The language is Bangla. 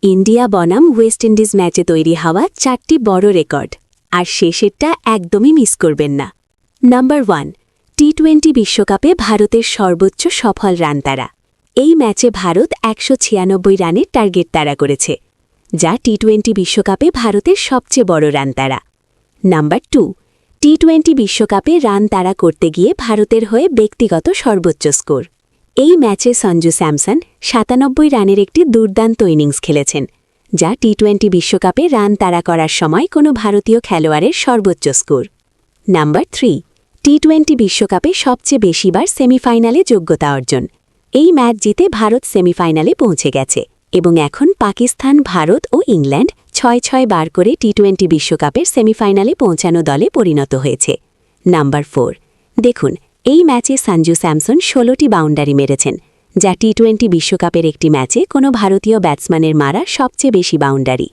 ইন্ডিয়া বনাম ওয়েস্ট ইন্ডিজ ম্যাচে তৈরি হওয়া 4টি বড় রেকর্ড, আর শেষেরটা একদমই মিস করবেন না। নাম্বার 1, টি-20 বিশ্বকাপে ভারতের সর্বোচ্চ সফল রান তাড়া। এই ম্যাচে ভারত 196 রানের টার্গেট তাড়া করেছে, যা টি-20 বিশ্বকাপে ভারতের সবচেয়ে বড় রান তাড়া। নাম্বার 2, টি-20 বিশ্বকাপে রান তাড়া করতে গিয়ে ভারতের হয়ে ব্যক্তিগত সর্বোচ্চ স্কোর। এই ম্যাচে সঞ্জু স্যামসন 97 রানের একটি দুর্দান্ত ইনিংস খেলেছেন, যা টি-20 বিশ্বকাপে রান তাড়া করার সময় কোনো ভারতীয় খেলোয়াড়ের সর্বোচ্চ স্কোর। নাম্বার 3, টি-20 বিশ্বকাপে সবচেয়ে বেশিবার সেমিফাইনালে যোগ্যতা অর্জন। এই ম্যাচ জিতে ভারত সেমিফাইনালে পৌঁছে গেছে এবং এখন পাকিস্তান, ভারত ও ইংল্যান্ড 6-6 বার করে টি-20 বিশ্বকাপের সেমিফাইনালে পৌঁছানো দলে পরিণত হয়েছে। নাম্বার 4, দেখুন, এই ম্যাচে সঞ্জু স্যামসন 16টি বাউন্ডারি মেরেছেন, যা টি-20 বিশ্বকাপের একটি ম্যাচে কোনো ভারতীয় ব্যাটসম্যানের মারা সবচেয়ে বেশি বাউন্ডারি।